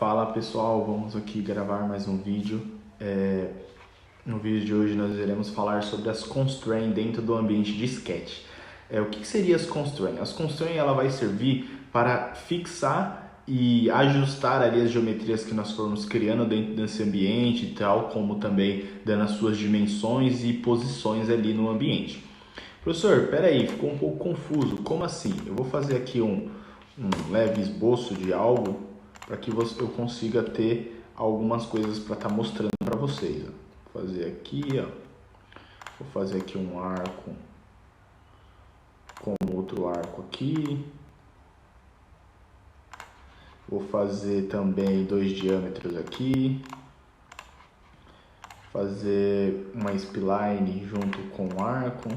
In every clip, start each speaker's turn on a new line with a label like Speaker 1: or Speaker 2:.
Speaker 1: Fala pessoal, vamos aqui gravar mais um vídeo. No vídeo de hoje nós iremos falar sobre as constraints dentro do ambiente de Sketch. O que seria as constraints? As constraints ela vai servir para fixar e ajustar ali as geometrias que nós formos criando dentro desse ambiente, tal como também dando as suas dimensões e posições ali no ambiente. Professor, peraí, ficou um pouco confuso, como assim? Eu vou fazer aqui um leve esboço de algo para que eu consiga ter algumas coisas para estar mostrando para vocês. Vou fazer aqui, vou fazer aqui um arco com outro arco aqui. Vou fazer também dois diâmetros aqui. Fazer uma spline junto com o arco.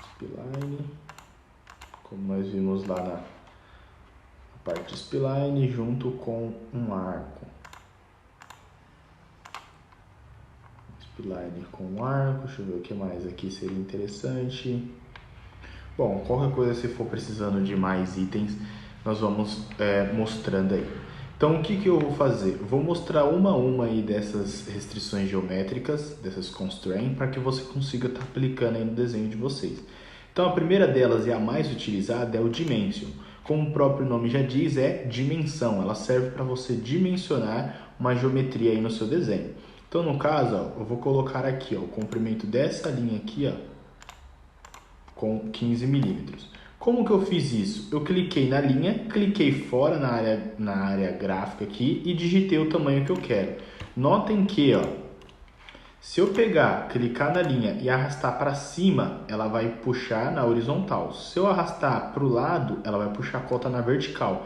Speaker 1: Spline, como nós vimos lá na parte spline, junto com um arco. Spline com um arco, deixa eu ver o que mais aqui seria interessante. Bom, qualquer coisa, se for precisando de mais itens, nós vamos mostrando aí. Então, o que eu vou fazer? Vou mostrar uma a uma aí dessas restrições geométricas, dessas constraints, para que você consiga estar aplicando aí no desenho de vocês. Então, a primeira delas e a mais utilizada é o Dimension. Como o próprio nome já diz, é dimensão. Ela serve para você dimensionar uma geometria aí no seu desenho. Então, no caso, eu vou colocar aqui o comprimento dessa linha aqui, com 15 milímetros. Como que eu fiz isso? Eu cliquei na linha, cliquei fora na área gráfica aqui e digitei o tamanho que eu quero. Notem que, se eu clicar na linha e arrastar para cima, ela vai puxar na horizontal. Se eu arrastar para o lado, ela vai puxar a cota na vertical.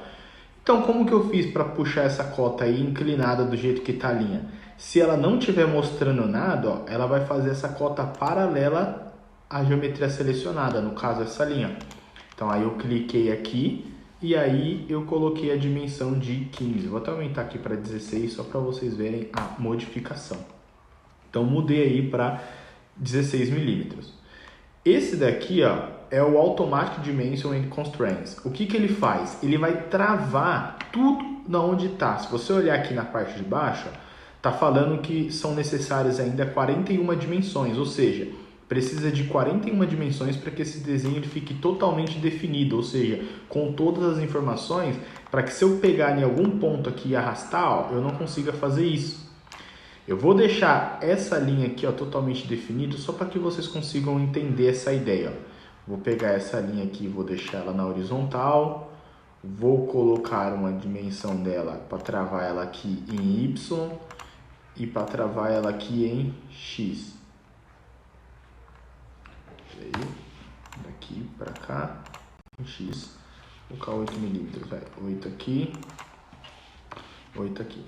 Speaker 1: Então, como que eu fiz para puxar essa cota aí inclinada do jeito que está a linha? Se ela não estiver mostrando nada, ela vai fazer essa cota paralela à geometria selecionada, no caso essa linha. Então, aí eu cliquei aqui e aí eu coloquei a dimensão de 15. Vou até aumentar aqui para 16 só para vocês verem a modificação. Então, mudei aí para 16 milímetros. Esse daqui, é o Automatic Dimension and Constraints. O que ele faz? Ele vai travar tudo na onde está. Se você olhar aqui na parte de baixo, está falando que são necessárias ainda 41 dimensões, ou seja, precisa de 41 dimensões para que esse desenho ele fique totalmente definido, ou seja, com todas as informações, para que se eu pegar em algum ponto aqui e arrastar, eu não consiga fazer isso. Eu vou deixar essa linha aqui totalmente definida só para que vocês consigam entender essa ideia. Vou pegar essa linha aqui e vou deixar ela na horizontal. Vou colocar uma dimensão dela para travar ela aqui em Y e para travar ela aqui em X. Daqui para cá, em X. Vou colocar 8 milímetros, 8 aqui, 8 aqui.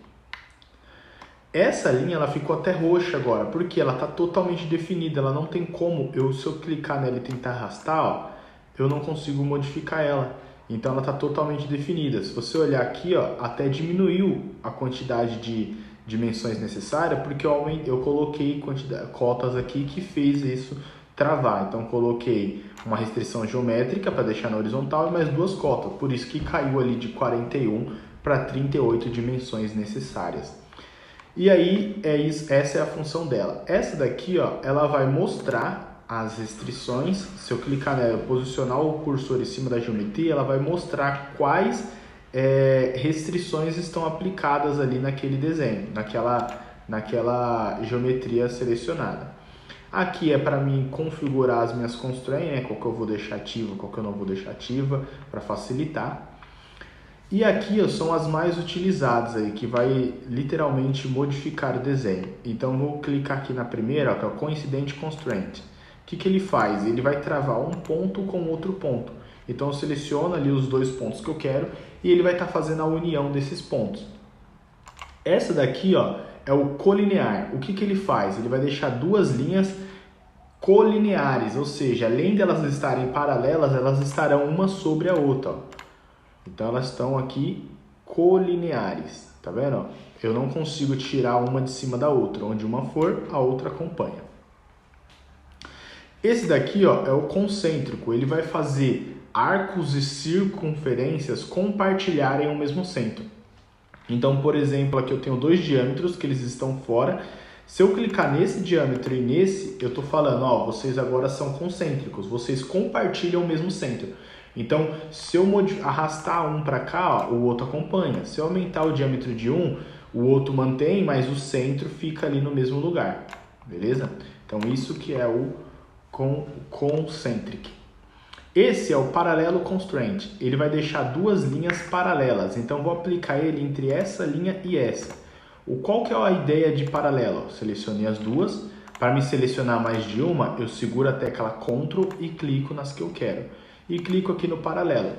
Speaker 1: Essa linha ela ficou até roxa agora, porque ela está totalmente definida, ela não tem como, se eu clicar nela e tentar arrastar, eu não consigo modificar ela. Então ela está totalmente definida. Se você olhar aqui, até diminuiu a quantidade de dimensões necessárias, porque eu coloquei cotas aqui que fez isso travar. Então coloquei uma restrição geométrica para deixar na horizontal e mais duas cotas, por isso que caiu ali de 41 para 38 dimensões necessárias. E aí, essa é a função dela. Essa daqui, ela vai mostrar as restrições. Se eu clicar nela, posicionar o cursor em cima da geometria, ela vai mostrar quais restrições estão aplicadas ali naquele desenho, naquela geometria selecionada. Aqui é para mim configurar as minhas constraints, qual que eu vou deixar ativa, qual que eu não vou deixar ativa, para facilitar. E aqui são as mais utilizadas aí, que vai literalmente modificar o desenho. Então vou clicar aqui na primeira, que é o Coincident Constraint. O que ele faz? Ele vai travar um ponto com outro ponto. Então eu seleciono ali os dois pontos que eu quero e ele vai estar fazendo a união desses pontos. Essa daqui é o colinear. O que ele faz? Ele vai deixar duas linhas colineares, ou seja, além de elas estarem paralelas, elas estarão uma sobre a outra. Então elas estão aqui colineares, tá vendo? Eu não consigo tirar uma de cima da outra, onde uma for, a outra acompanha. Esse daqui é o concêntrico, ele vai fazer arcos e circunferências compartilharem o mesmo centro. Então, por exemplo, aqui eu tenho dois diâmetros que eles estão fora. Se eu clicar nesse diâmetro e nesse, eu estou falando, ó, vocês agora são concêntricos, vocês compartilham o mesmo centro. Então, se eu arrastar um para cá, ó, o outro acompanha. Se eu aumentar o diâmetro de um, o outro mantém, mas o centro fica ali no mesmo lugar. Beleza? Então, isso que é o concentric. Esse é o paralelo constraint. Ele vai deixar duas linhas paralelas. Então, vou aplicar ele entre essa linha e essa. Qual que é a ideia de paralelo? Selecionei as duas. Para me selecionar mais de uma, eu seguro a tecla Ctrl e clico nas que eu quero. E clico aqui no paralelo.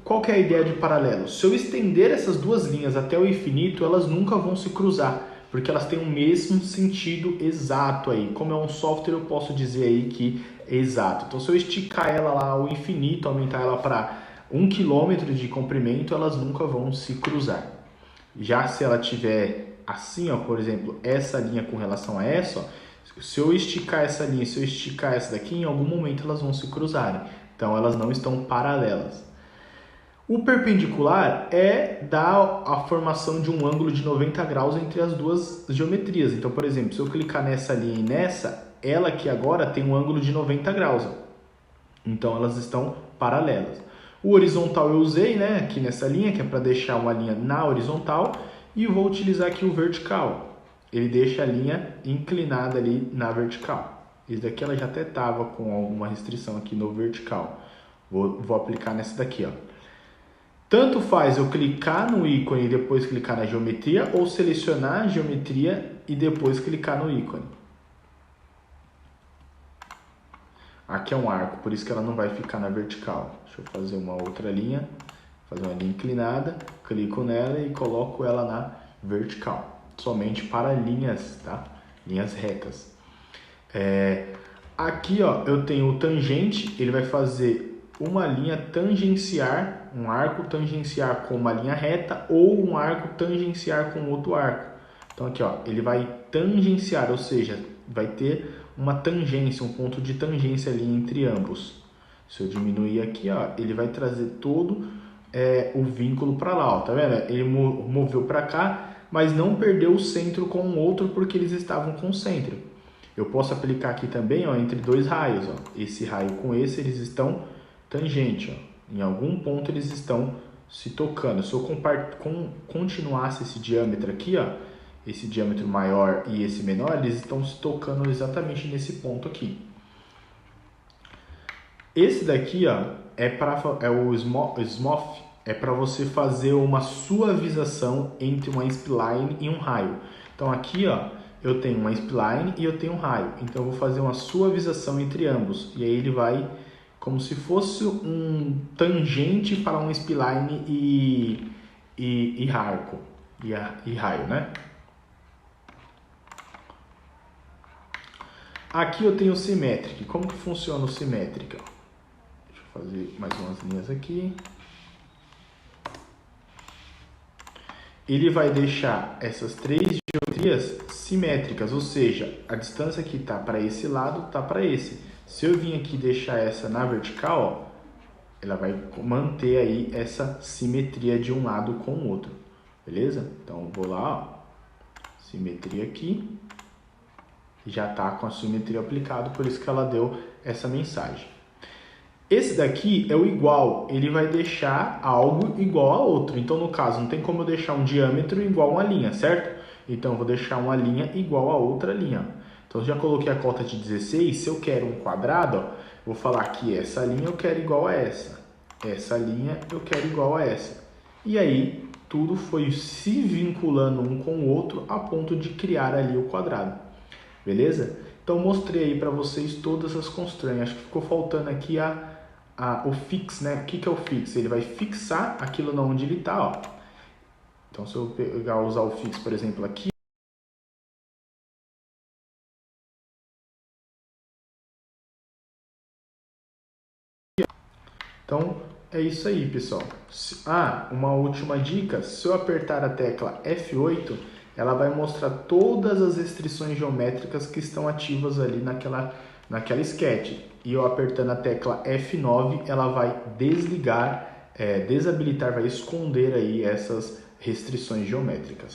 Speaker 1: Qual que é a ideia de paralelo? Se eu estender essas duas linhas até o infinito, elas nunca vão se cruzar, porque elas têm o mesmo sentido exato aí. Como é um software, eu posso dizer aí que é exato. Então, se eu esticar ela lá ao infinito, aumentar ela para 1 km de comprimento, elas nunca vão se cruzar. Já se ela tiver assim, ó, por exemplo, essa linha com relação a essa, ó, se eu esticar essa linha, se eu esticar essa daqui, em algum momento elas vão se cruzarem. Então, elas não estão paralelas. O perpendicular dá a formação de um ângulo de 90 graus entre as duas geometrias. Então, por exemplo, se eu clicar nessa linha e nessa, ela aqui agora tem um ângulo de 90 graus. Ó. Então, elas estão paralelas. O horizontal eu usei, né, aqui nessa linha, que é para deixar uma linha na horizontal. E vou utilizar aqui o vertical. Ele deixa a linha inclinada ali na vertical. Esse daqui ela já até estava com alguma restrição aqui no vertical. Vou aplicar nessa daqui, ó. Tanto faz eu clicar no ícone e depois clicar na geometria, ou selecionar a geometria e depois clicar no ícone. Aqui é um arco, por isso que ela não vai ficar na vertical. Deixa eu fazer uma outra linha, fazer uma linha inclinada, clico nela e coloco ela na vertical. Somente para linhas, tá? Linhas retas. Aqui, ó, eu tenho o tangente, ele vai fazer uma linha tangenciar, um arco tangenciar com uma linha reta ou um arco tangenciar com outro arco. Então aqui, ó, ele vai tangenciar, ou seja, vai ter uma tangência, um ponto de tangência ali entre ambos. Se eu diminuir aqui, ó, ele vai trazer todo o vínculo para lá, ó, tá vendo? Ele moveu para cá, mas não perdeu o centro com o outro porque eles estavam concêntricos. Eu posso aplicar aqui também, ó, entre dois raios, ó. Esse raio com esse, eles estão tangente, ó. Em algum ponto eles estão se tocando. Se eu continuasse esse diâmetro aqui, ó, esse diâmetro maior e esse menor, eles estão se tocando exatamente nesse ponto aqui. Esse daqui, ó, é o Smooth, é para você fazer uma suavização entre uma spline e um raio. Então aqui, ó, eu tenho uma spline e eu tenho um raio. Então eu vou fazer uma suavização entre ambos. E aí ele vai como se fosse um tangente para um spline e raio, né? Aqui eu tenho o Symmetric. Como que funciona o Symmetric? Deixa eu fazer mais umas linhas aqui. Ele vai deixar essas três geometrias simétricas, ou seja, a distância que está para esse lado está para esse. Se eu vim aqui deixar essa na vertical, ó, ela vai manter aí essa simetria de um lado com o outro, beleza? Então, vou lá, ó, simetria aqui, já está com a simetria aplicada, por isso que ela deu essa mensagem. Esse daqui é o igual, ele vai deixar algo igual a outro. Então, no caso, não tem como eu deixar um diâmetro igual a uma linha, certo? Então, eu vou deixar uma linha igual a outra linha. Então, eu já coloquei a cota de 16. Se eu quero um quadrado, ó, vou falar que essa linha eu quero igual a essa. Essa linha eu quero igual a essa. E aí, tudo foi se vinculando um com o outro a ponto de criar ali o quadrado. Beleza? Então, mostrei aí para vocês todas as constraints. Acho que ficou faltando aqui o fix, né? O que é o fix? Ele vai fixar aquilo onde ele está, ó. Então, se eu usar o fix, por exemplo, aqui, então é isso aí, pessoal. Uma última dica: se eu apertar a tecla F8, ela vai mostrar todas as restrições geométricas que estão ativas ali naquela sketch. e eu apertando a tecla F9, ela vai desligar, desabilitar, vai esconder aí essas restrições geométricas.